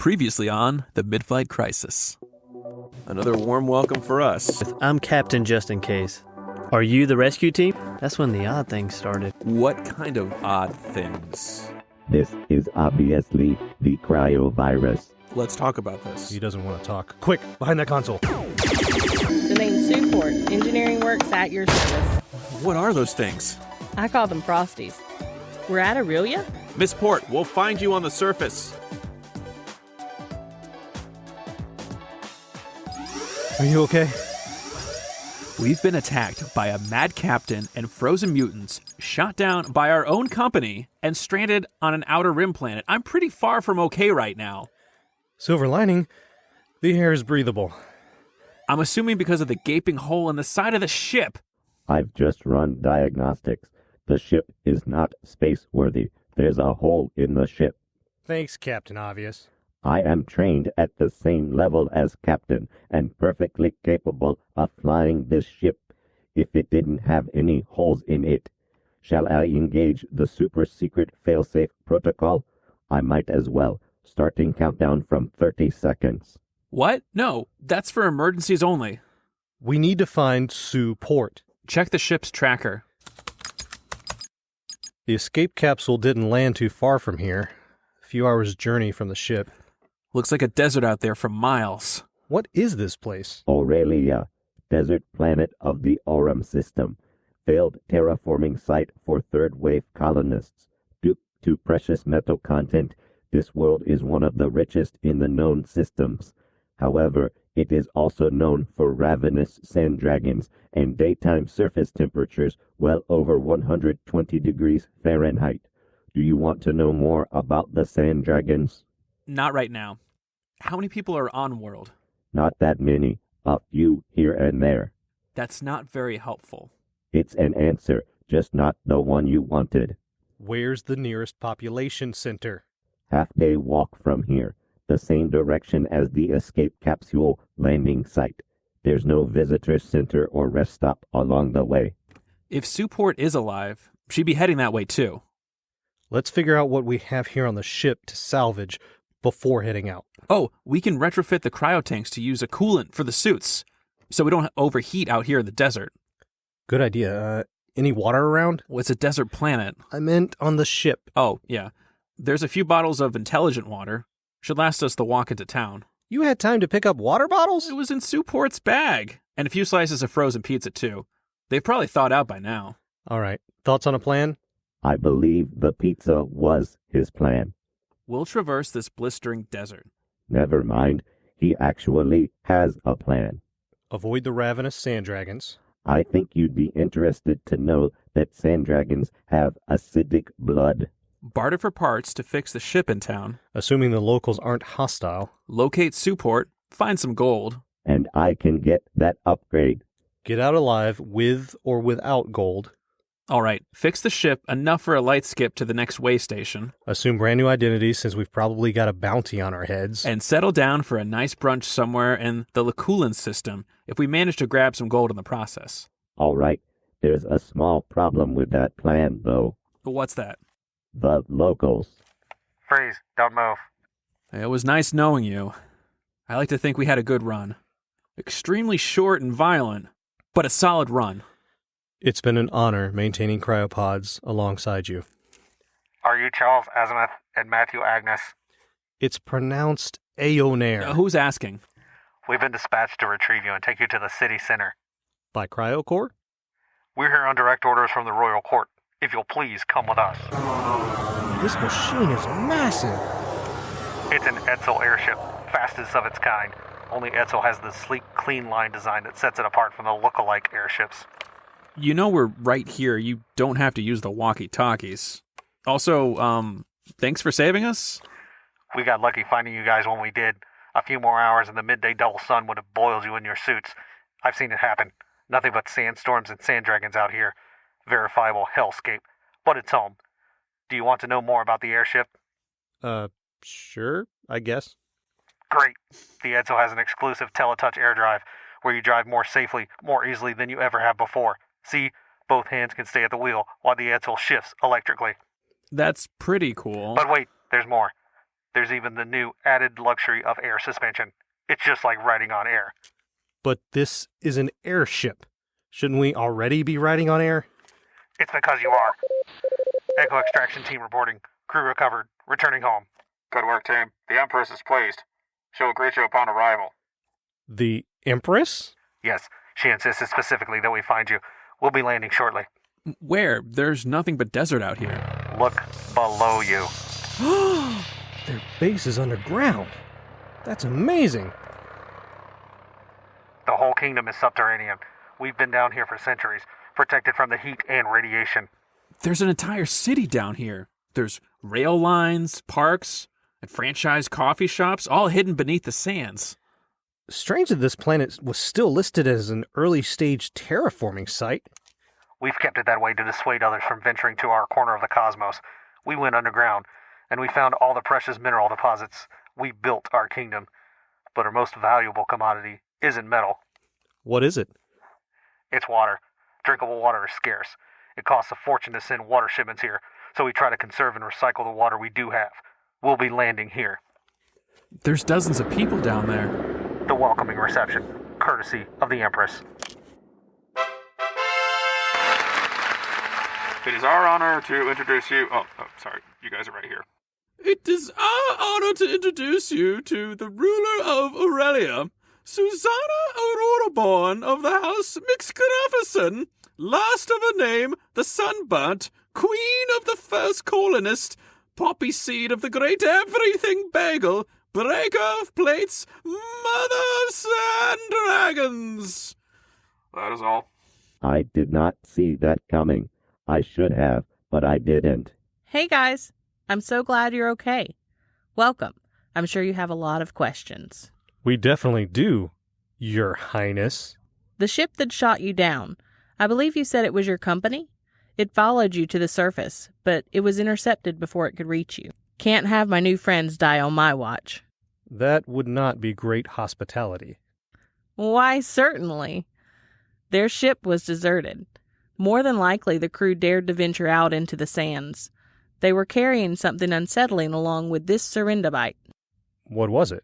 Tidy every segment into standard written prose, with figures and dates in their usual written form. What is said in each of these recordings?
Previously on the MidFlight Crisis. Another warm welcome for us. I'm Captain just in case. Are you the rescue team? That's when the odd things started. What kind of odd things? This is obviously the cryovirus. Let's talk about this. He doesn't want to talk. Quick, behind that console. The name's Support. Engineering works at your service. What are those things? I call them Frosties. We're at Aurelia? Miss Port, we'll find you on the surface. Are you okay? We've been attacked by a mad captain and frozen mutants, shot down by our own company, and stranded on an outer rim planet. I'm pretty far from okay right now. Silver lining, the air is breathable. I'm assuming because of the gaping hole in the side of the ship. I've just run diagnostics. The ship is not space-worthy. There's a hole in the ship. Thanks, Captain Obvious. I am trained at the same level as Captain and perfectly capable of flying this ship if it didn't have any holes in it. Shall I engage the super-secret failsafe protocol? I might as well. Starting countdown from 30 seconds. What? No, that's for emergencies only. We need to find Support. Check the ship's tracker. The escape capsule didn't land too far from here. A few hours' journey from the ship. Looks like a desert out there for miles. What is this place? Aurelia, desert planet of the Aurum system. Failed terraforming site for third-wave colonists. Due to precious metal content, this world is one of the richest in the known systems. However, it is also known for ravenous sand dragons and daytime surface temperatures well over 120 degrees Fahrenheit. Do you want to know more about the sand dragons? Not right now. How many people are on world? Not that many. A few here and there. That's not very helpful. It's an answer, just not the one you wanted. Where's the nearest population center? Half-day walk from here. The same direction as the escape capsule landing site. There's no visitor center or rest stop along the way. If Support is alive, she'd be heading that way too. Let's figure out what we have here on the ship to salvage before heading out. Oh, we can retrofit the cryo tanks to use a coolant for the suits, so we don't overheat out here in the desert. Good idea. Any water around? Well, it's a desert planet. I meant on the ship. Oh, yeah. There's a few bottles of intelligent water. Should last us the walk into town. You had time to pick up water bottles? It was in Support's bag. And a few slices of frozen pizza, too. They've probably thawed out by now. All right. Thoughts on a plan? I believe the pizza was his plan. We'll traverse this blistering desert. Never mind. He actually has a plan. Avoid the ravenous sand dragons. I think you'd be interested to know that sand dragons have acidic blood. Barter for parts to fix the ship in town. Assuming the locals aren't hostile. Locate Support. Find some gold. And I can get that upgrade. Get out alive with or without gold. All right, fix the ship enough for a light skip to the next way station. Assume brand new identities since we've probably got a bounty on our heads. And settle down for a nice brunch somewhere in the Laculan system if we manage to grab some gold in the process. All right. There's a small problem with that plan, though. What's that? The locals. Freeze. Don't move. It was nice knowing you. I like to think we had a good run. Extremely short and violent, but a solid run. It's been an honor maintaining cryopods alongside you. Are you Charles Azimuth and Matthew Agnes? It's pronounced Aonair. Who's asking? We've been dispatched to retrieve you and take you to the city center. By Cryo Corp? We're here on direct orders from the Royal Court. If you'll please come with us. This machine is massive. It's an Edsel airship, fastest of its kind. Only Edsel has the sleek, clean line design that sets it apart from the look-alike airships. You know we're right here. You don't have to use the walkie-talkies. Also, thanks for saving us? We got lucky finding you guys when we did. A few more hours and the midday double sun would have boiled you in your suits. I've seen it happen. Nothing but sandstorms and sand dragons out here. Verifiable hellscape. But it's home. Do you want to know more about the airship? Sure, I guess. Great. The Edsel has an exclusive teletouch air drive where you drive more safely, more easily than you ever have before. See, both hands can stay at the wheel while the Edsel shifts electrically. That's pretty cool. But wait, there's more. There's even the new added luxury of air suspension. It's just like riding on air. But this is an airship. Shouldn't we already be riding on air? It's because you are. Echo extraction team reporting. Crew recovered. Returning home. Good work, team. The Empress is pleased. She'll greet you upon arrival. The Empress? Yes, she insisted specifically that we find you. We'll be landing shortly. Where? There's nothing but desert out here. Look below you. Their base is underground. That's amazing. The whole kingdom is subterranean. We've been down here for centuries, protected from the heat and radiation. There's an entire city down here. There's rail lines, parks, and franchise coffee shops, all hidden beneath the sands. Strange that this planet was still listed as an early-stage terraforming site. We've kept it that way to dissuade others from venturing to our corner of the cosmos. We went underground, and we found all the precious mineral deposits. We built our kingdom. But our most valuable commodity isn't metal. What is it? It's water. Drinkable water is scarce. It costs a fortune to send water shipments here, so we try to conserve and recycle the water we do have. We'll be landing here. There's dozens of people down there. The welcoming reception, courtesy of the Empress. It is our honor to introduce you... Oh, sorry. You guys are right here. It is our honor to introduce you to the ruler of Aurelia, Susanna Auroraborn of the House Mixcrafferson, last of her name, the Sunburnt, queen of the first colonist, poppy seed of the great everything bagel, breaker of plates, mother of sand dragons. That is all. I did not see that coming. I should have, but I didn't. Hey guys, I'm so glad you're okay. Welcome. I'm sure you have a lot of questions. We definitely do, Your Highness. The ship that shot you down, I believe you said it was your company? It followed you to the surface, but it was intercepted before it could reach you. Can't have my new friends die on my watch. That would not be great hospitality. Why, certainly. Their ship was deserted. More than likely, the crew dared to venture out into the sands. They were carrying something unsettling along with this serendibite. What was it?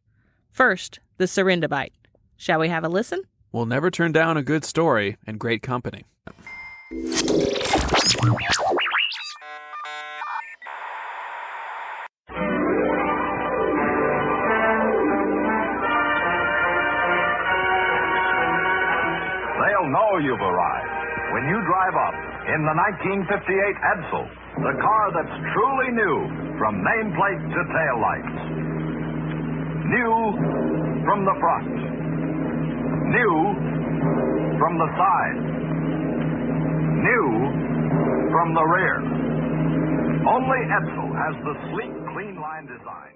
First, the serendibite. Shall we have a listen? We'll never turn down a good story and great company. They'll know you've arrived when you drive up in the 1958 Edsel, the car that's truly new from nameplate to taillights. New from the front. New from the side. New from the rear. Only Edsel has the sleek, clean line design.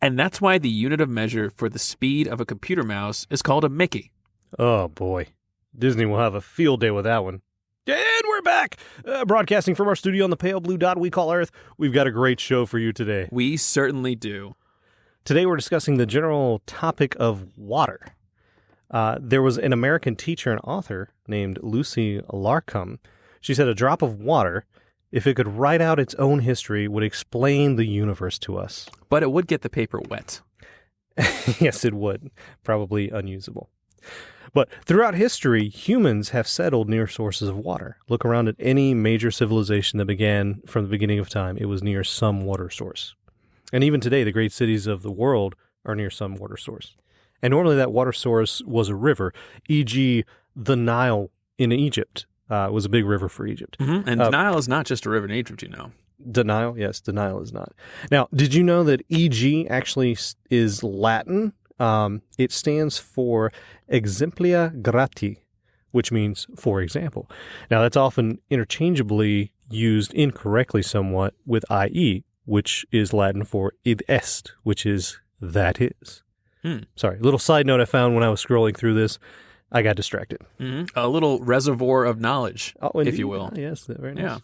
And that's why the unit of measure for the speed of a computer mouse is called a Mickey. Oh, boy. Disney will have a field day with that one. And we're back! Broadcasting from our studio on the pale blue dot we call Earth. We've got a great show for you today. We certainly do. Today we're discussing the general topic of water. There was an American teacher and author named Lucy Larcom. She said a drop of water, if it could write out its own history, would explain the universe to us. But it would get the paper wet. Yes, it would. Probably unusable. But throughout history, humans have settled near sources of water. Look around at any major civilization that began from the beginning of time. It was near some water source. And even today, the great cities of the world are near some water source. And normally that water source was a river, e.g. the Nile in Egypt was a big river for Egypt. Mm-hmm. And the Nile is not just a river in Egypt, you know. The Nile? Yes, the Nile is not. Now, did you know that e.g. actually is Latin? It stands for exemplia grati, which means for example. Now, that's often interchangeably used incorrectly somewhat with ie, which is Latin for id est, which is that is. Sorry, little side note I found when I was scrolling through this. I got distracted. Mm-hmm. A little reservoir of knowledge, if you will. Yes, very nice. Yeah.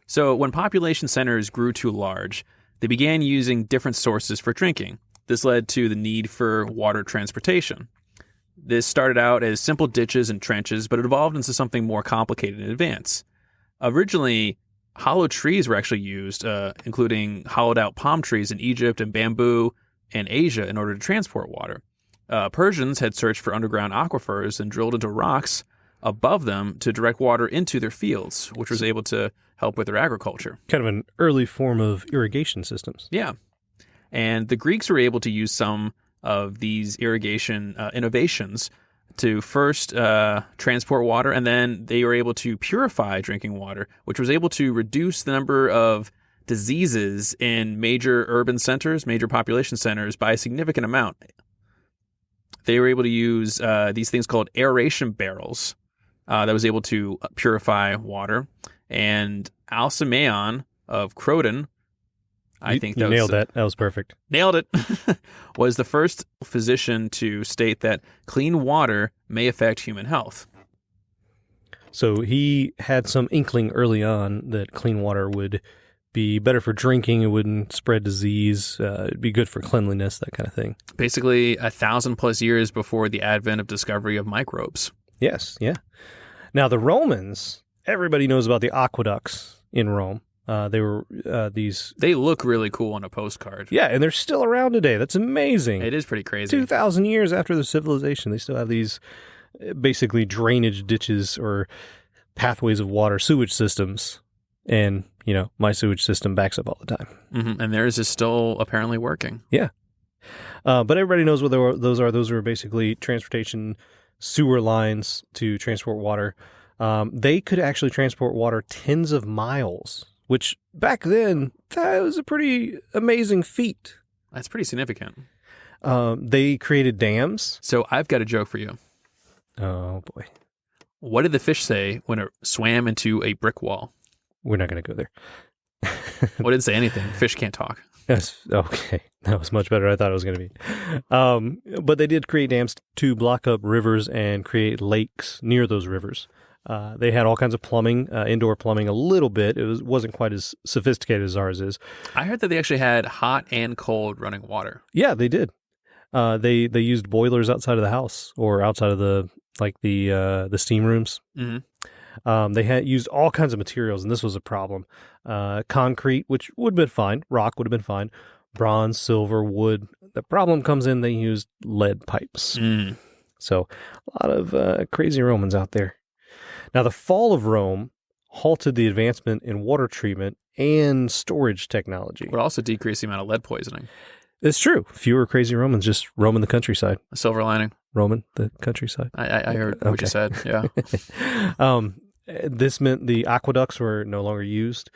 So when population centers grew too large, they began using different sources for drinking. This led to the need for water transportation. This started out as simple ditches and trenches, but it evolved into something more complicated in advance. Originally, hollow trees were actually used, including hollowed out palm trees in Egypt and bamboo in Asia in order to transport water. Persians had searched for underground aquifers and drilled into rocks above them to direct water into their fields, which was able to help with their agriculture. Kind of an early form of irrigation systems. Yeah. And the Greeks were able to use some of these irrigation innovations to first transport water, and then they were able to purify drinking water, which was able to reduce the number of diseases in major urban centers, major population centers, by a significant amount. They were able to use these things called aeration barrels that was able to purify water. And Alcmaeon of Croton, I think you nailed that. That was perfect. Nailed it. Was the first physician to state that clean water may affect human health. So he had some inkling early on that clean water would be better for drinking. It wouldn't spread disease. It'd be good for cleanliness, that kind of thing. Basically 1,000+ years before the advent of discovery of microbes. Yes, yeah. Now the Romans, everybody knows about the aqueducts in Rome. They were these... They look really cool on a postcard. Yeah, and they're still around today. That's amazing. It is pretty crazy. 2,000 years after the civilization, they still have these basically drainage ditches or pathways of water, sewage systems. And, you know, my sewage system backs up all the time. Mm-hmm. And theirs is still apparently working. Yeah. But everybody knows what those are. Those are basically transportation sewer lines to transport water. They could actually transport water tens of miles, which back then, that was a pretty amazing feat. That's pretty significant. They created dams. So I've got a joke for you. Oh, boy. What did the fish say when it swam into a brick wall? We're not going to go there. Well, it didn't say anything. Fish can't talk. Yes. Okay. That was much better than I thought it was going to be. But they did create dams to block up rivers and create lakes near those rivers. They had all kinds of plumbing, indoor plumbing a little bit. It wasn't quite as sophisticated as ours is. I heard that they actually had hot and cold running water. Yeah, they did. They used boilers outside of the house or outside of the steam rooms. Mm-hmm. They had used all kinds of materials, and this was a problem. Concrete, which would have been fine. Rock would have been fine. Bronze, silver, wood. The problem comes in they used lead pipes. Mm. So a lot of crazy Romans out there. Now, the fall of Rome halted the advancement in water treatment and storage technology. Would also decrease the amount of lead poisoning. It's true. Fewer crazy Romans just roaming the countryside. A silver lining. Roaming the countryside. I heard what you said, yeah. This meant the aqueducts were no longer used.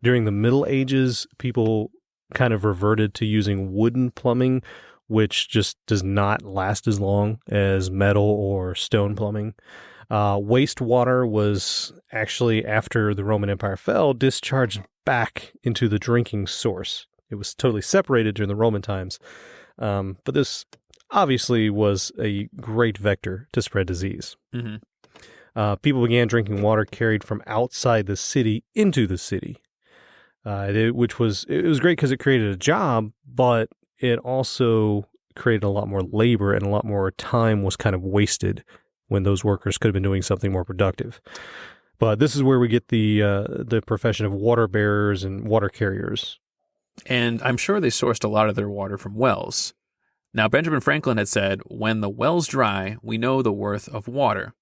During the Middle Ages, people kind of reverted to using wooden plumbing, which just does not last as long as metal or stone plumbing. Wastewater was actually, after the Roman Empire fell, discharged back into the drinking source. It was totally separated during the Roman times. But this obviously was a great vector to spread disease. Mm-hmm. People began drinking water carried from outside the city into the city, it was great because it created a job, but it also created a lot more labor and a lot more time was kind of wasted when those workers could have been doing something more productive. But this is where we get the profession of water bearers and water carriers. And I'm sure they sourced a lot of their water from wells. Now, Benjamin Franklin had said, "When the well's dry, we know the worth of water."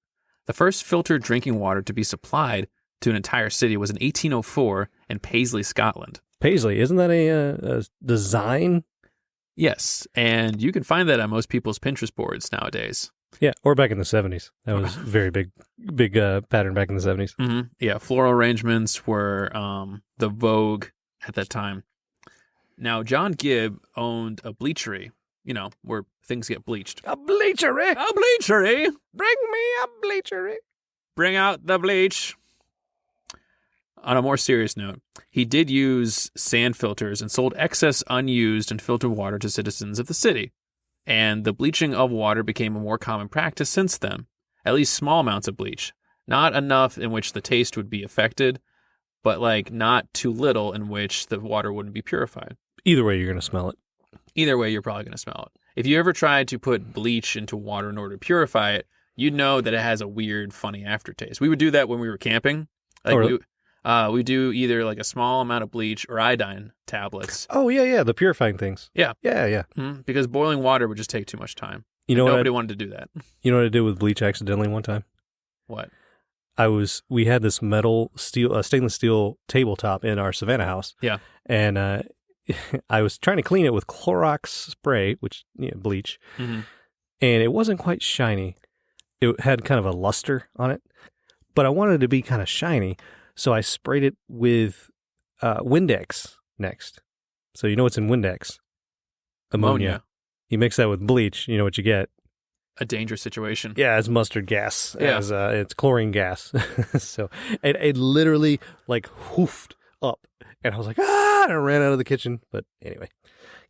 The first filtered drinking water to be supplied to an entire city was in 1804 in Paisley, Scotland. Paisley, isn't that a design? Yes, and you can find that on most people's Pinterest boards nowadays. Yeah, or back in the 70s. That was very big pattern back in the 70s. Mm-hmm. Yeah, floral arrangements were the vogue at that time. Now, John Gibb owned a bleachery, where things get bleached. A bleachery? A bleachery! Bring me a bleachery. Bring out the bleach. On a more serious note, he did use sand filters and sold excess unused and filtered water to citizens of the city. And the bleaching of water became a more common practice since then. At least small amounts of bleach. Not enough in which the taste would be affected, but not too little in which the water wouldn't be purified. Either way, you're going to smell it. Either way, you're probably going to smell it. If you ever tried to put bleach into water in order to purify it, you'd know that it has a weird, funny aftertaste. We would do that when we were camping. We do either like a small amount of bleach or iodine tablets. Oh, yeah, the purifying things. Yeah. Yeah. Because boiling water would just take too much time. You know Nobody wanted to do that. You know what I did with bleach accidentally one time? What? We had this stainless steel tabletop in our Savannah house. Yeah. And I was trying to clean it with Clorox spray, which, bleach. Mm-hmm. And it wasn't quite shiny. It had kind of a luster on it, but I wanted it to be kind of shiny. So I sprayed it with Windex next. So you know what's in Windex? Ammonia. You mix that with bleach, you know what you get? A dangerous situation. Yeah, it's mustard gas. Yeah. It's chlorine gas. So it literally like hoofed up. And I was like, and I ran out of the kitchen. But anyway,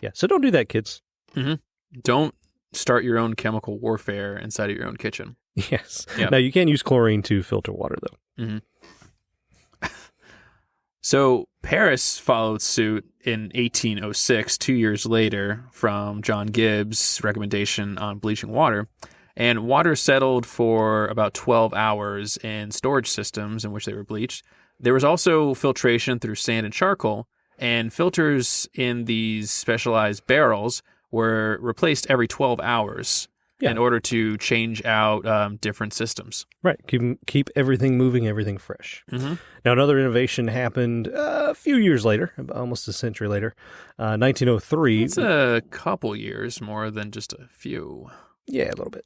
yeah. So don't do that, kids. Mm-hmm. Don't start your own chemical warfare inside of your own kitchen. Yes. Yep. Now, you can use chlorine to filter water, though. Mm-hmm. So Paris followed suit in 1806, 2 years later, from John Gibbs' recommendation on bleaching water. And water settled for about 12 hours in storage systems in which they were bleached. There was also filtration through sand and charcoal, and filters in these specialized barrels were replaced every 12 hours in order to change out different systems. Right. Keep everything moving, everything fresh. Mm-hmm. Now, another innovation happened a few years later, almost a century later, 1903. It's a couple years more than just a few. Yeah, a little bit.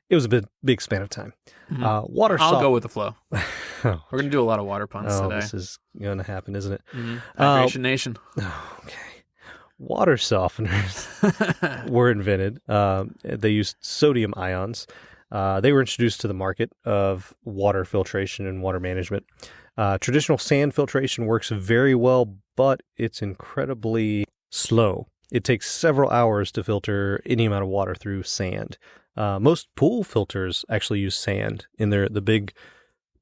It was a big span of time. Mm-hmm. I'll go with the flow. We're going to do a lot of water puns today. This is going to happen, isn't it? Mm-hmm. Hydration Nation. Okay. Water softeners were invented. They used sodium ions. They were introduced to the market of water filtration and water management. Traditional sand filtration works very well, but it's incredibly slow. It takes several hours to filter any amount of water through sand. Most pool filters actually use sand in the big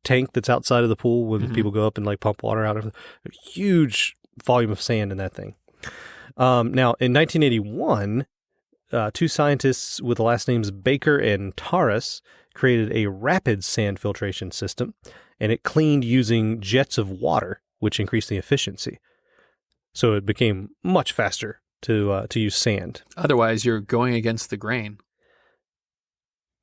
tank that's outside of the pool when people go up and like pump water out of it. A huge volume of sand in that thing. Now, in 1981, two scientists with the last names Baker and Taurus created a rapid sand filtration system, and it cleaned using jets of water, which increased the efficiency. So it became much faster to use sand. Otherwise, you're going against the grain.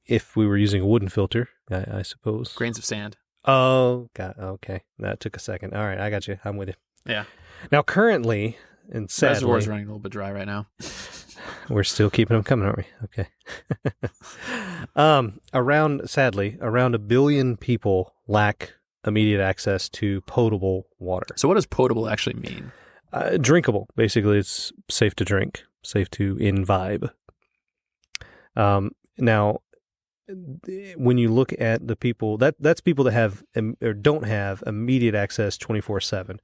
If we were using a wooden filter, I suppose. Grains of sand. Oh, God. Okay. That took a second. All right. I got you. I'm with you. Yeah. Now, currently, and sadly, reservoir's running a little bit dry right now. We're still keeping them coming, aren't we? Okay. Around 1 billion people lack immediate access to potable water. So what does potable actually mean? Drinkable. Basically, it's safe to drink, safe to imbibe. Now, when you look at the people, that's people that have or don't have immediate access 24/7.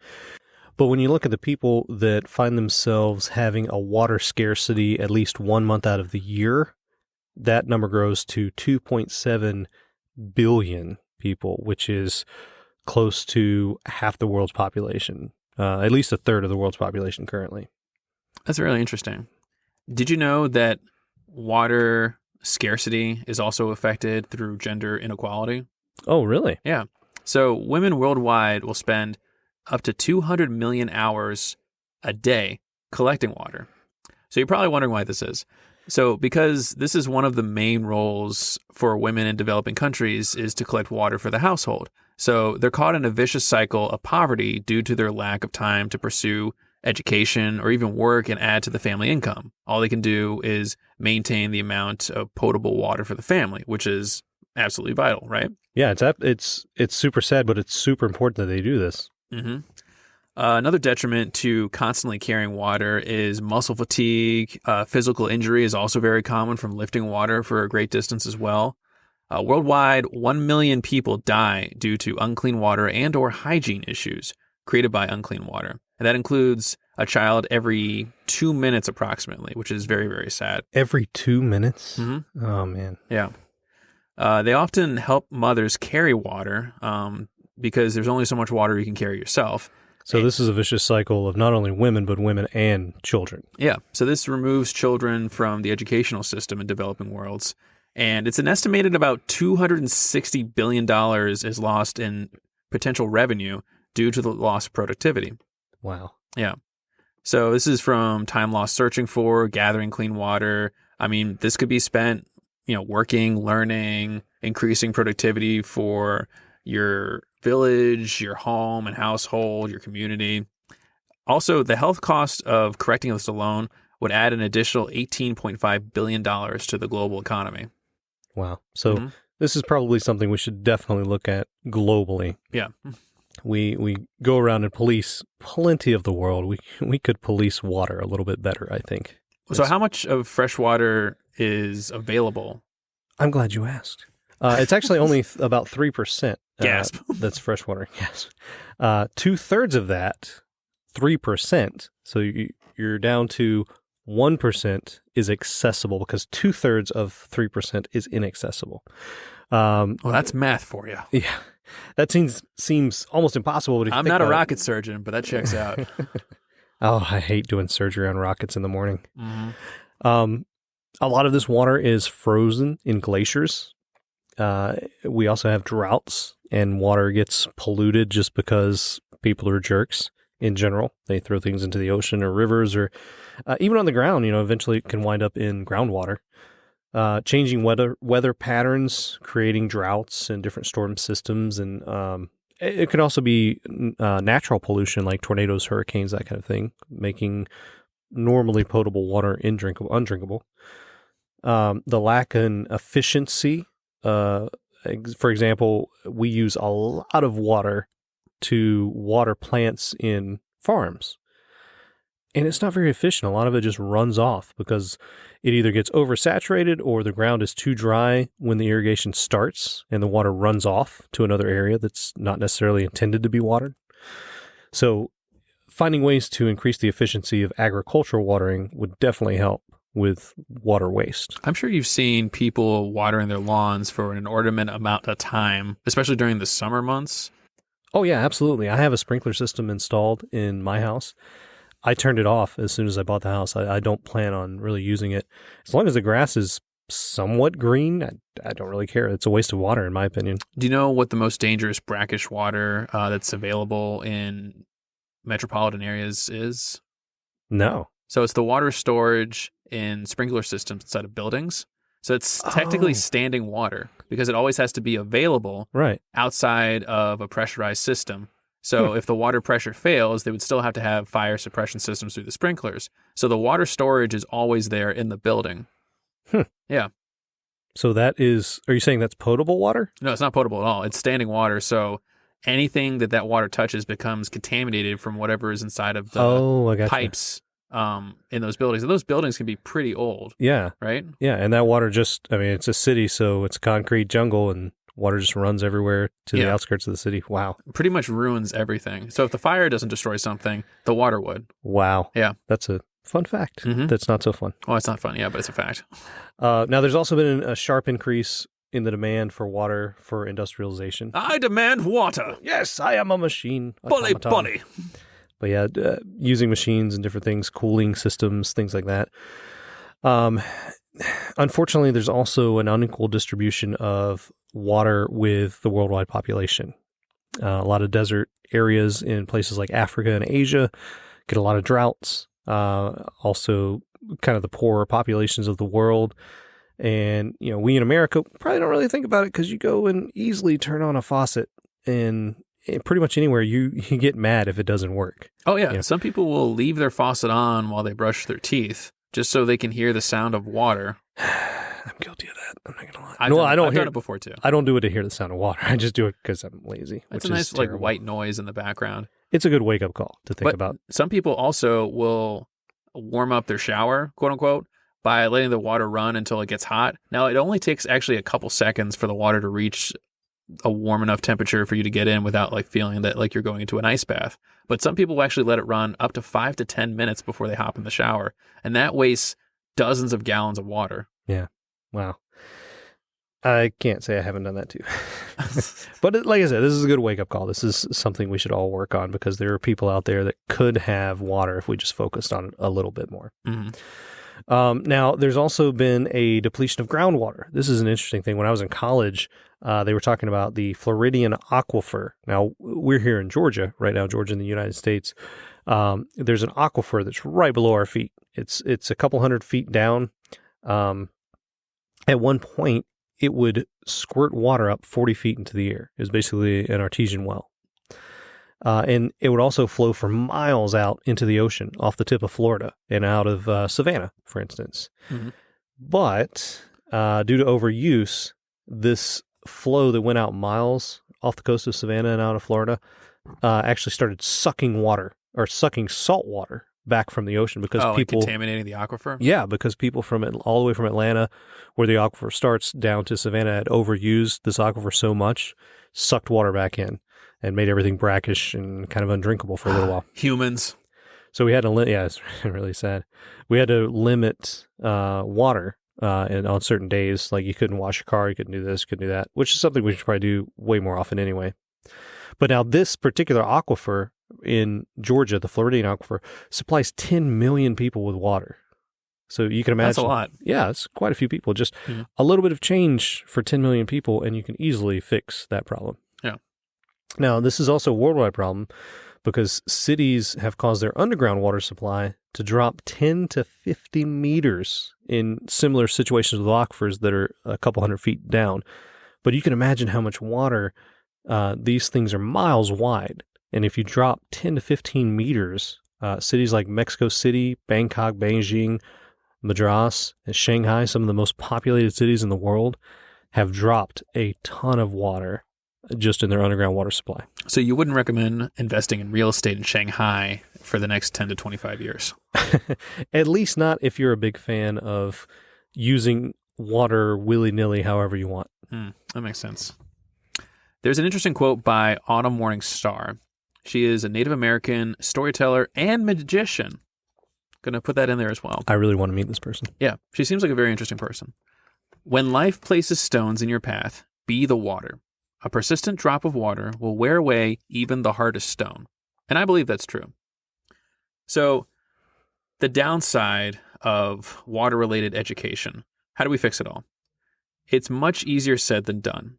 But when you look at the people that find themselves having a water scarcity at least 1 month out of the year, that number grows to 2.7 billion people, which is close to half the world's population, at least a third of the world's population currently. That's really interesting. Did you know that water scarcity is also affected through gender inequality? Oh, really? Yeah. So women worldwide will spend up to 200 million hours a day collecting water. So you're probably wondering why this is. So because this is one of the main roles for women in developing countries is to collect water for the household. So they're caught in a vicious cycle of poverty due to their lack of time to pursue education or even work and add to the family income. All they can do is maintain the amount of potable water for the family, which is absolutely vital, right? Yeah, it's super sad, but it's super important that they do this. Mm-hmm. Another detriment to constantly carrying water is muscle fatigue. Physical injury is also very common from lifting water for a great distance as well. Worldwide, 1 million people die due to unclean water and or hygiene issues created by unclean water. And that includes a child every 2 minutes approximately, which is very, very sad. Every 2 minutes? Mm-hmm. Oh, man. Yeah. They often help mothers carry water because there's only so much water you can carry yourself. So this is a vicious cycle of not only women, but women and children. Yeah. So this removes children from the educational system in developing worlds. And it's an estimated about $260 billion is lost in potential revenue due to the loss of productivity. Wow. Yeah. So this is from time lost searching for, gathering clean water. I mean, this could be spent, working, learning, increasing productivity for your village, your home and household, your community. Also, the health cost of correcting this alone would add an additional $18.5 billion to the global economy. Wow. So this is probably something we should definitely look at globally. Yeah. We go around and police plenty of the world. We could police water a little bit better, I think. So how much of fresh water is available? I'm glad you asked. It's actually only about 3%. Gasp. That's fresh water. Yes. 2/3 of that, 3%. So you're down to 1% is accessible because 2/3 of 3% is inaccessible. Well, that's math for you. Yeah. That seems almost impossible. But I'm not a rocket surgeon, but that checks out. Oh, I hate doing surgery on rockets in the morning. Mm-hmm. A lot of this water is frozen in glaciers. We also have droughts, and water gets polluted just because people are jerks in general. They throw things into the ocean or rivers or even on the ground, eventually it can wind up in groundwater. Changing weather patterns, creating droughts and different storm systems. And it could also be natural pollution like tornadoes, hurricanes, that kind of thing, making normally potable water undrinkable. The lack in efficiency. For example, we use a lot of water to water plants in farms. And it's not very efficient. A lot of it just runs off because it either gets oversaturated or the ground is too dry when the irrigation starts and the water runs off to another area that's not necessarily intended to be watered. So finding ways to increase the efficiency of agricultural watering would definitely help with water waste. I'm sure you've seen people watering their lawns for an inordinate amount of time, especially during the summer months. Oh, yeah, absolutely. I have a sprinkler system installed in my house. I turned it off as soon as I bought the house. I don't plan on really using it. As long as the grass is somewhat green, I don't really care. It's a waste of water, in my opinion. Do you know what the most dangerous brackish water that's available in metropolitan areas is? No. So it's the water storage in sprinkler systems inside of buildings. So it's technically standing water because it always has to be available outside of a pressurized system. So if the water pressure fails, they would still have to have fire suppression systems through the sprinklers. So the water storage is always there in the building. Yeah. So are you saying that's potable water? No, it's not potable at all. It's standing water. So anything that water touches becomes contaminated from whatever is inside of the pipes in those buildings. And those buildings can be pretty old. Yeah. Right? Yeah. And that water it's a city, so it's a concrete jungle and water just runs everywhere to the outskirts of the city. Wow. Pretty much ruins everything. So if the fire doesn't destroy something, the water would. Wow. Yeah. That's a fun fact. That's not so fun. Oh, it's not fun. Yeah, but it's a fact. Now, there's also been a sharp increase in the demand for water for industrialization. I demand water. Yes, I am a machine. Bully. But yeah, using machines and different things, cooling systems, things like that. Unfortunately, there's also an unequal distribution of water with the worldwide population. A lot of desert areas in places like Africa and Asia get a lot of droughts. Also, kind of the poorer populations of the world. And, we in America probably don't really think about it because you go and easily turn on a faucet and pretty much anywhere you get mad if it doesn't work. Oh, yeah. Some people will leave their faucet on while they brush their teeth just so they can hear the sound of water. I'm guilty of that. I'm not gonna lie. I've done it before too. I don't do it to hear the sound of water. I just do it because I'm lazy. It's a nice white noise in the background. It's a good wake up call to think about. Some people also will warm up their shower, quote unquote, by letting the water run until it gets hot. Now it only takes actually a couple seconds for the water to reach a warm enough temperature for you to get in without feeling that you're going into an ice bath. But some people will actually let it run up to 5 to 10 minutes before they hop in the shower, and that wastes dozens of gallons of water. Yeah. Wow. I can't say I haven't done that too. But like I said, this is a good wake-up call. This is something we should all work on because there are people out there that could have water if we just focused on it a little bit more. Mm-hmm. Now, there's also been a depletion of groundwater. This is an interesting thing. When I was in college, They were talking about the Floridian aquifer. Now, we're here in Georgia right now, Georgia in the United States. There's an aquifer that's right below our feet. It's a couple hundred feet down. At one point, it would squirt water up 40 feet into the air. It was basically an artesian well. And it would also flow for miles out into the ocean off the tip of Florida and out of Savannah, for instance. Mm-hmm. But due to overuse, this flow that went out miles off the coast of Savannah and out of Florida actually started sucking salt water back from the ocean because people contaminating the aquifer. Yeah, because people from all the way from Atlanta, where the aquifer starts, down to Savannah had overused this aquifer so much, sucked water back in, and made everything brackish and kind of undrinkable for a little while. Humans. So we had to it's really sad. We had to limit water and on certain days, like you couldn't wash your car, you couldn't do this, couldn't do that, which is something we should probably do way more often anyway. But now this particular aquifer in Georgia, the Floridian aquifer, supplies 10 million people with water. So you can imagine. That's a lot. Yeah, it's quite a few people. Just a little bit of change for 10 million people, and you can easily fix that problem. Yeah. Now, this is also a worldwide problem because cities have caused their underground water supply to drop 10 to 50 meters in similar situations with aquifers that are a couple hundred feet down. But you can imagine how much water, these things are miles wide. And if you drop 10 to 15 meters, cities like Mexico City, Bangkok, Beijing, Madras, and Shanghai, some of the most populated cities in the world, have dropped a ton of water just in their underground water supply. So you wouldn't recommend investing in real estate in Shanghai for the next 10 to 25 years? At least not if you're a big fan of using water willy-nilly however you want. That makes sense. There's an interesting quote by Autumn Morning Star. She is a Native American storyteller and magician. Going to put that in there as well. I really want to meet this person. Yeah, she seems like a very interesting person. When life places stones in your path, be the water. A persistent drop of water will wear away even the hardest stone. And I believe that's true. So, the downside of water-related education, how do we fix it all? It's much easier said than done.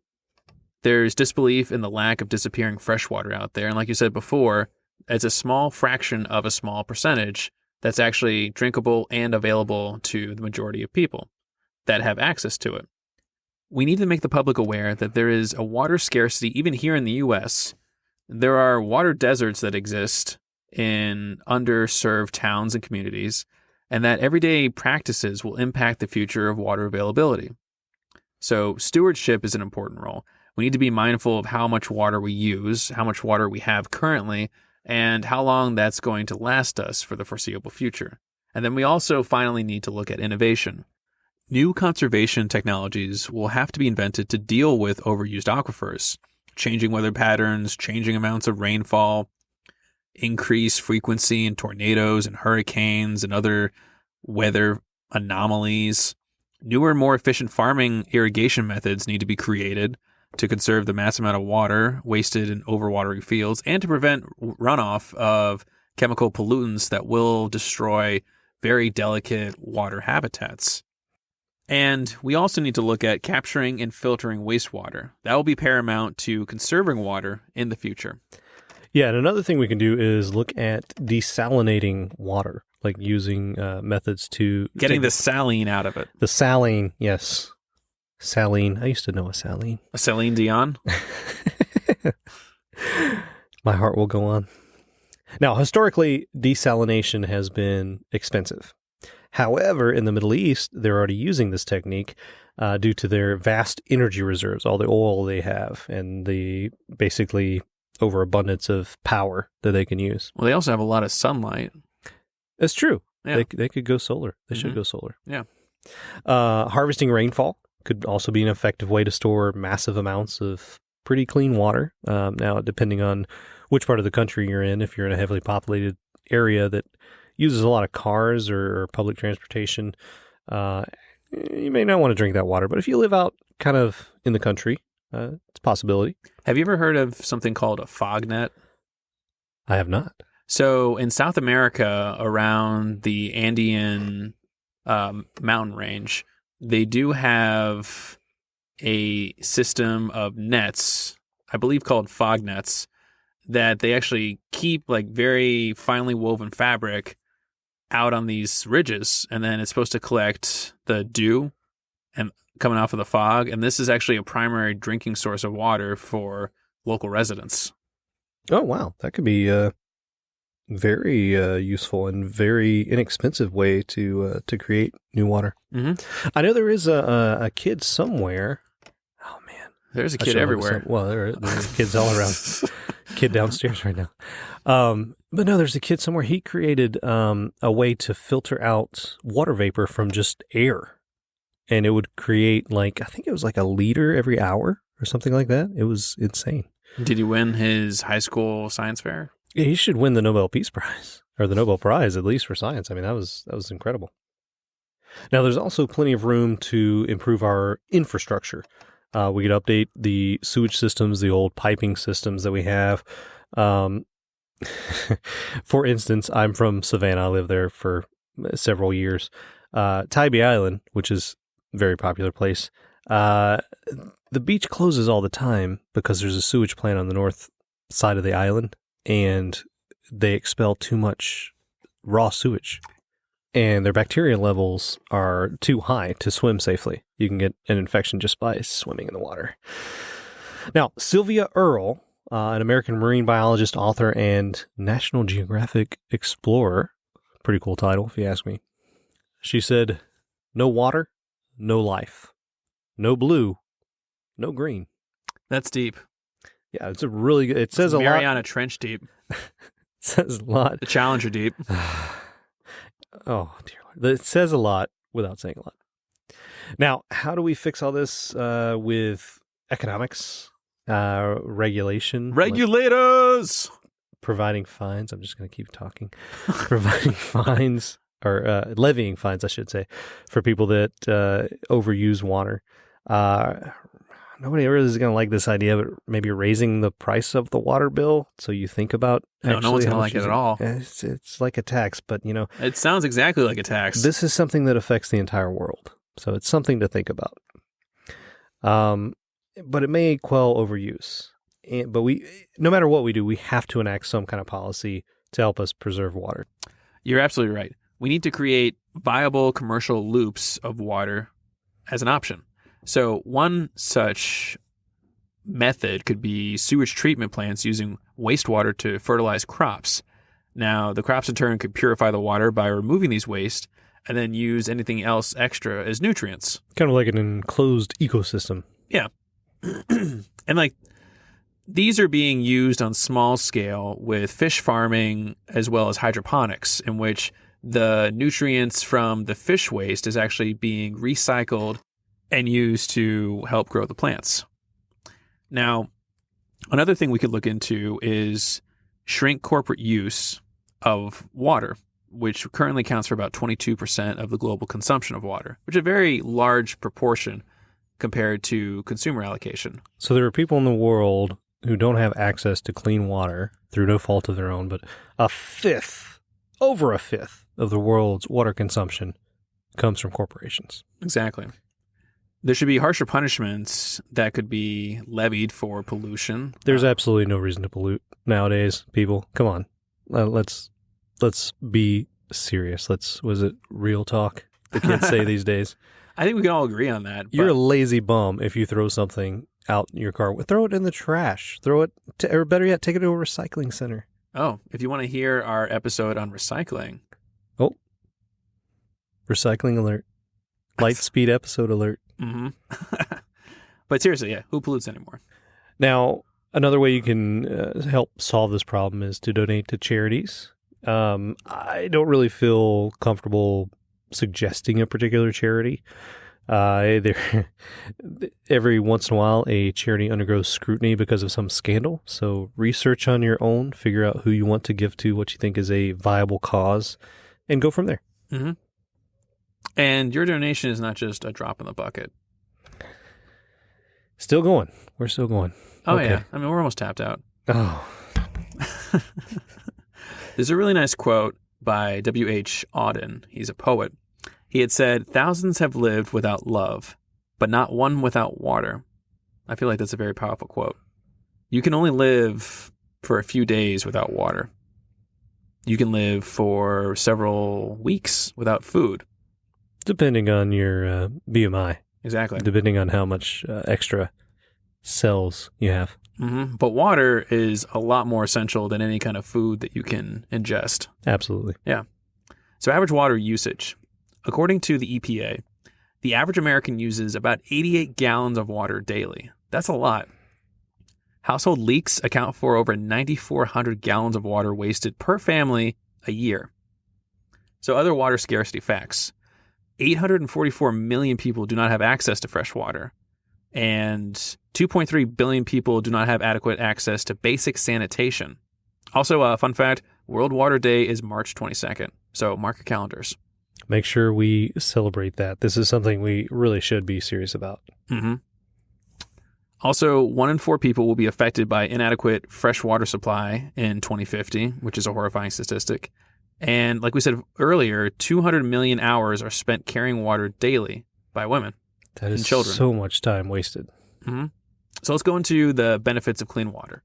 There's disbelief in the lack of disappearing fresh water out there. And like you said before, it's a small fraction of a small percentage that's actually drinkable and available to the majority of people that have access to it. We need to make the public aware that there is a water scarcity even here in the U.S. There are water deserts that exist in underserved towns and communities, and that everyday practices will impact the future of water availability. So stewardship is an important role. We need to be mindful of how much water we use, how much water we have currently, and how long that's going to last us for the foreseeable future. And then we also finally need to look at innovation. New conservation technologies will have to be invented to deal with overused aquifers, changing weather patterns, changing amounts of rainfall, increased frequency in tornadoes and hurricanes and other weather anomalies. Newer, more efficient farming irrigation methods need to be created to conserve the mass amount of water wasted in overwatering fields and to prevent runoff of chemical pollutants that will destroy very delicate water habitats. And we also need to look at capturing and filtering wastewater. That will be paramount to conserving water in the future. Yeah, and another thing we can do is look at desalinating water, like using methods to... Getting the saline out of it. The saline, yes. Saline. I used to know a saline. A Celine Dion? My heart will go on. Now, historically, desalination has been expensive. However, in the Middle East, they're already using this technique due to their vast energy reserves, all the oil they have, and the basically overabundance of power that they can use. Well, they also have a lot of sunlight. That's true. Yeah. They could go solar. They should go solar. Yeah. Harvesting rainfall could also be an effective way to store massive amounts of pretty clean water. Now, depending on which part of the country you're in, if you're in a heavily populated area that uses a lot of cars or public transportation, you may not want to drink that water. But if you live out kind of in the country, it's a possibility. Have you ever heard of something called a fog net? I have not. So in South America, around the Andean mountain range, they do have a system of nets, I believe called fog nets, that they actually keep like very finely woven fabric out on these ridges, and then it's supposed to collect the dew and coming off of the fog. And this is actually a primary drinking source of water for local residents. Oh, wow. That could be a very useful and very inexpensive way to create new water. Mm-hmm. I know there is a kid somewhere. Oh, man. There's a kid everywhere. Well, there's kids all around. Kid downstairs right now. But no, there's a kid somewhere. He created a way to filter out water vapor from just air. And it would create I think it was like a liter every hour or something like that. It was insane. Did he win his high school science fair? Yeah, he should win the Nobel Peace Prize, or the Nobel Prize, at least for science. I mean, that was incredible. Now, there's also plenty of room to improve our infrastructure. We could update the sewage systems, the old piping systems that we have. For instance, I'm from Savannah. I lived there for several years. Tybee Island, which is a very popular place, the beach closes all the time because there's a sewage plant on the north side of the island, and they expel too much raw sewage. And their bacteria levels are too high to swim safely. You can get an infection just by swimming in the water. Now, Sylvia Earle, an American marine biologist, author, and National Geographic explorer, pretty cool title if you ask me, she said, "No water, no life. No blue, no green." That's deep. Yeah, it's a really good, it says a lot. Mariana Trench deep. It says a lot. The Challenger deep. Oh, dear Lord. It says a lot without saying a lot. Now, how do we fix all this with economics, regulation? Regulators! Providing fines. I'm just going to keep talking. Providing fines, or levying fines, I should say, for people that overuse water. Nobody really is going to like this idea, but maybe raising the price of the water bill. So you think about no one's going to like it at all. It's like a tax, but it sounds exactly like a tax. This is something that affects the entire world. So it's something to think about. But it may quell overuse. But no matter what we do, we have to enact some kind of policy to help us preserve water. You're absolutely right. We need to create viable commercial loops of water as an option. So one such method could be sewage treatment plants using wastewater to fertilize crops. Now, the crops in turn could purify the water by removing these waste and then use anything else extra as nutrients. Kind of like an enclosed ecosystem. Yeah. And these are being used on small scale with fish farming as well as hydroponics, in which the nutrients from the fish waste is actually being recycled and used to help grow the plants. Now, another thing we could look into is shrink corporate use of water, which currently accounts for about 22% of the global consumption of water, which is a very large proportion compared to consumer allocation. So there are people in the world who don't have access to clean water through no fault of their own, but over a fifth of the world's water consumption comes from corporations. Exactly. There should be harsher punishments that could be levied for pollution. There's absolutely no reason to pollute nowadays, people. Come on. Let's be serious. Was it real talk the kids say these days? I think we can all agree on that. You're a lazy bum if you throw something out in your car. Throw it in the trash. Throw it, or better yet, take it to a recycling center. Oh, if you want to hear our episode on recycling. Oh, recycling alert. Lightspeed episode alert. Mm-hmm. But seriously, yeah, who pollutes anymore? Now, another way you can help solve this problem is to donate to charities. I don't really feel comfortable suggesting a particular charity. Every once in a while, a charity undergoes scrutiny because of some scandal. So research on your own, figure out who you want to give to, what you think is a viable cause, and go from there. Mm-hmm. And your donation is not just a drop in the bucket. Still going. We're still going. Oh, okay. Yeah. I mean, we're almost tapped out. Oh. There's a really nice quote by W.H. Auden. He's a poet. He had said, "Thousands have lived without love. but not one without water. I feel like that's a very powerful quote. You can only live for a few days without water. You can live for several weeks without food. Depending on your BMI. Exactly. Depending on how much extra cells you have. Mm-hmm. But water is a lot more essential than any kind of food that you can ingest. Absolutely. Yeah. So average water usage. According to the EPA, the average American uses about 88 gallons of water daily. That's a lot. Household leaks account for over 9,400 gallons of water wasted per family a year. So other water scarcity facts. 844 million people do not have access to fresh water. And 2.3 billion people do not have adequate access to basic sanitation. Also, a fun fact, World Water Day is March 22nd. So mark your calendars. Make sure we celebrate that. This is something we really should be serious about. Mm-hmm. Also, 1 in 4 people will be affected by inadequate fresh water supply in 2050, which is a horrifying statistic. And like we said earlier, 200 million hours are spent carrying water daily by women That is and children. so much time wasted. Mm-hmm. So let's go into the benefits of clean water.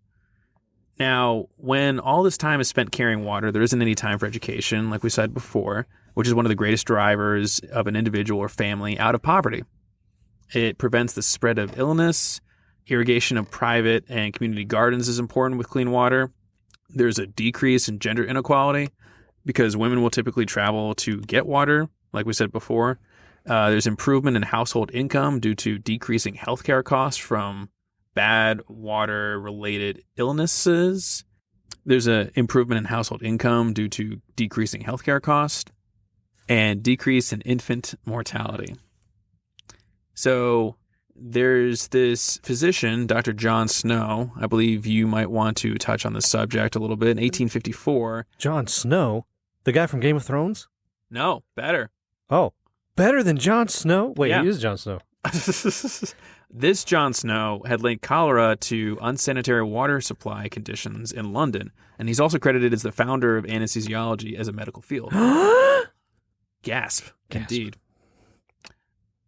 Now, when all this time is spent carrying water, there isn't any time for education, like we said before, which is one of the greatest drivers of an individual or family out of poverty. It prevents the spread of illness. Irrigation of private and community gardens is important with clean water. There's a decrease in gender inequality because women will typically travel to get water, like we said before. There's improvement in household income due to decreasing healthcare costs from bad water-related illnesses. There's an improvement in household income due to decreasing healthcare costs and decrease in infant mortality. So there's this physician, Dr. John Snow. I believe you might want to touch on this subject a little bit. In 1854. Jon Snow? The guy from Game of Thrones? No, better. Oh, better than Jon Snow? Wait, Yeah. He is Jon Snow. This John Snow had linked cholera to unsanitary water supply conditions in London, and he's also credited as the founder of anesthesiology as a medical field. Gasp. Indeed.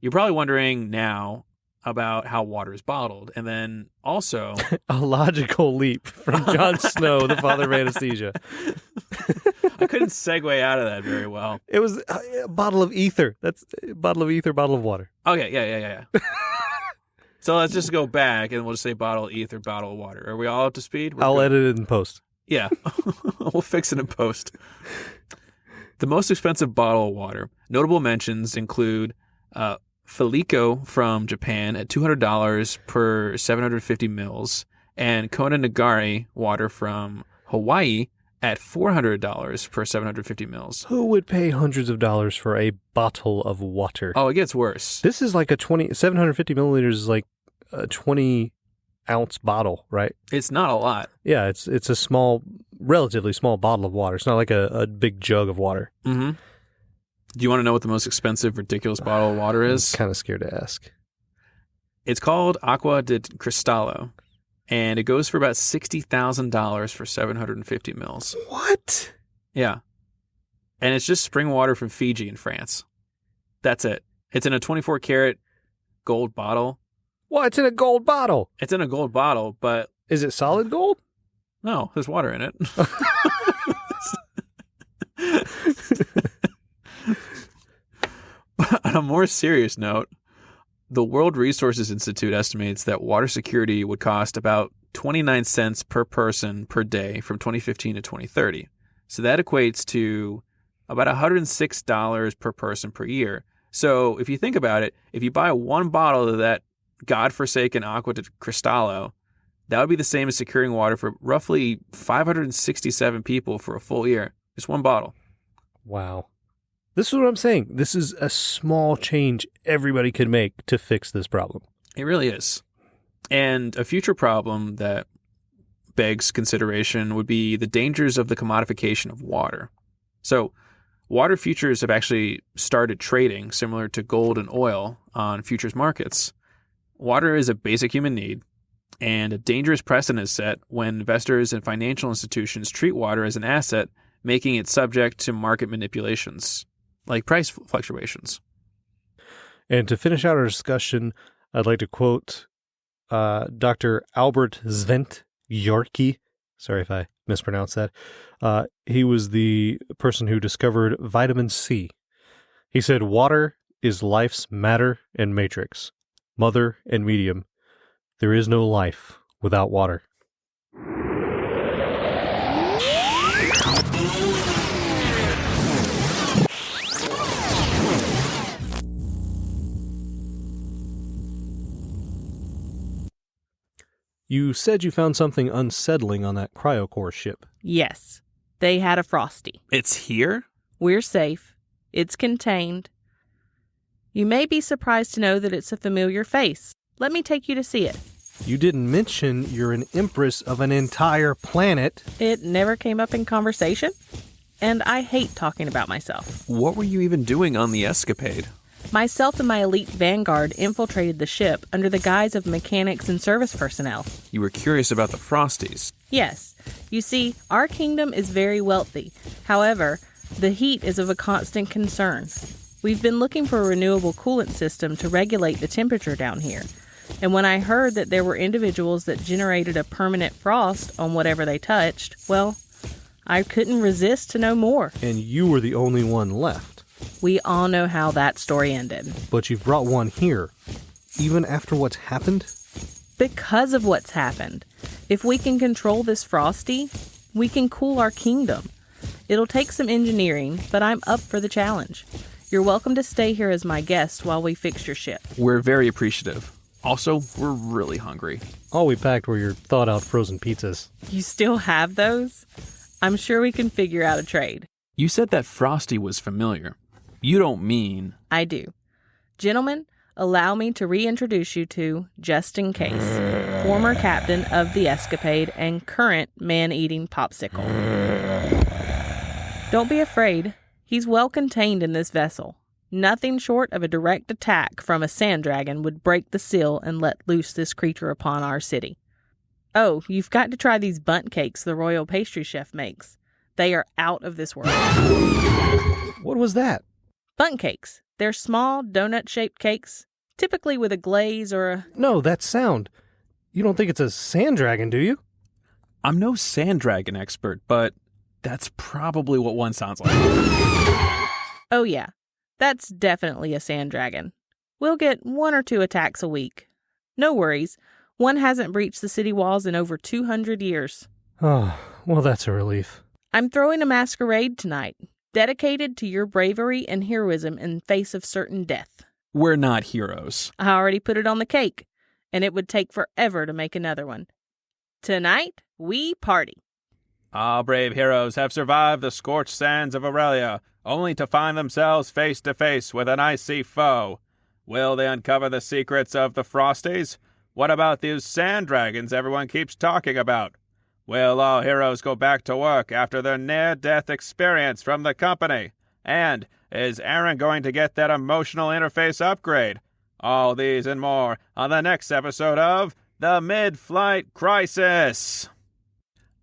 You're probably wondering now about how water is bottled, and then also... A logical leap from Jon Snow, the father of anesthesia. I couldn't segue out of that very well. It was a bottle of ether. That's a bottle of ether, bottle of water. Okay, yeah. So let's just go back, and we'll just say bottle of ether, bottle of water. Are we all up to speed? I'll edit it in post. Yeah, we'll fix it in post. The most expensive bottle of water. Notable mentions include Felico from Japan at $200 per 750 mils, and Kona Nagari water from Hawaii at $400 per 750 mils. Who would pay hundreds of dollars for a bottle of water? Oh, it gets worse. This is like 750 milliliters is like a 20-ounce bottle, right? It's not a lot. Yeah, it's a small, relatively small bottle of water. It's not like a big jug of water. Mm-hmm. Do you want to know what the most expensive, ridiculous bottle of water is? I'm kind of scared to ask. It's called Agua de Cristallo, and it goes for about $60,000 for 750 mils. What? Yeah. And it's just spring water from Fiji in France. That's it. It's in a 24-karat gold bottle. Well, it's in a gold bottle. It's in a gold bottle, but... Is it solid gold? No, there's water in it. But on a more serious note, the World Resources Institute estimates that water security would cost about 29 cents per person per day from 2015 to 2030. So that equates to about $106 per person per year. So if you think about it, if you buy one bottle of that godforsaken Agua de Cristallo, that would be the same as securing water for roughly 567 people for a full year. Just one bottle. Wow. This is what I'm saying. This is a small change everybody could make to fix this problem. It really is. And a future problem that begs consideration would be the dangers of the commodification of water. So water futures have actually started trading similar to gold and oil on futures markets. Water is a basic human need, and a dangerous precedent is set when investors and financial institutions treat water as an asset, making it subject to market manipulations, like price fluctuations. And to finish out our discussion, I'd like to quote Dr. Albert Svent Yorkie. Sorry if I mispronounced that. He was the person who discovered vitamin C. He said, "Water is life's matter and matrix, mother and medium. There is no life without water." You said you found something unsettling on that Cryo Corp ship. Yes, they had a Frosty. It's here? We're safe. It's contained. You may be surprised to know that it's a familiar face. Let me take you to see it. You didn't mention you're an empress of an entire planet. It never came up in conversation, and I hate talking about myself. What were you even doing on the escapade? Myself and my elite vanguard infiltrated the ship under the guise of mechanics and service personnel. You were curious about the Frosties. Yes. You see, our kingdom is very wealthy. However, the heat is of a constant concern. We've been looking for a renewable coolant system to regulate the temperature down here. And when I heard that there were individuals that generated a permanent frost on whatever they touched, well, I couldn't resist to know more. And you were the only one left. We all know how that story ended. But you've brought one here, even after what's happened? Because of what's happened. If we can control this Frosty, we can cool our kingdom. It'll take some engineering, but I'm up for the challenge. You're welcome to stay here as my guest while we fix your ship. We're very appreciative. Also, we're really hungry. All we packed were your thawed-out frozen pizzas. You still have those? I'm sure we can figure out a trade. You said that Frosty was familiar. You don't mean... I do. Gentlemen, allow me to reintroduce you to Justin Case, former captain of the Escapade and current man-eating popsicle. Don't be afraid. He's well contained in this vessel. Nothing short of a direct attack from a sand dragon would break the seal and let loose this creature upon our city. Oh, you've got to try these bundt cakes the royal pastry chef makes. They are out of this world. What was that? Bundt cakes. They're small, donut-shaped cakes, typically with a glaze or a... No, that sound. You don't think it's a sand dragon, do you? I'm no sand dragon expert, but that's probably what one sounds like. Oh yeah, that's definitely a sand dragon. We'll get 1 or 2 attacks a week. No worries, one hasn't breached the city walls in over 200 years. Oh, well, that's a relief. I'm throwing a masquerade tonight, dedicated to your bravery and heroism in face of certain death. We're not heroes. I already put it on the cake, and it would take forever to make another one. Tonight, we party. Our brave heroes have survived the scorched sands of Aurelia, only to find themselves face to face with an icy foe. Will they uncover the secrets of the Frosties? What about these sand dragons everyone keeps talking about? Will our heroes go back to work after their near-death experience from the company? And is Aaron going to get that emotional interface upgrade? All these and more on the next episode of The MidFlight Crisis.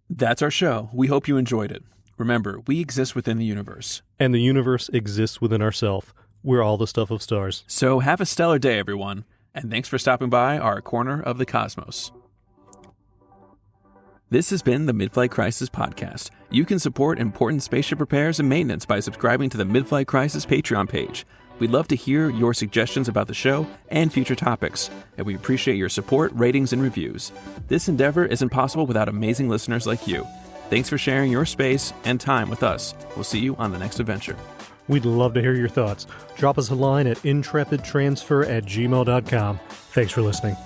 That's our show. We hope you enjoyed it. Remember, we exist within the universe. And the universe exists within ourselves. We're all the stuff of stars. So have a stellar day, everyone. And thanks for stopping by our corner of the cosmos. This has been the MidFlight Crisis podcast. You can support important spaceship repairs and maintenance by subscribing to the MidFlight Crisis Patreon page. We'd love to hear your suggestions about the show and future topics, and we appreciate your support, ratings, and reviews. This endeavor isn't possible without amazing listeners like you. Thanks for sharing your space and time with us. We'll see you on the next adventure. We'd love to hear your thoughts. Drop us a line at intrepidtransfer@gmail.com. Thanks for listening.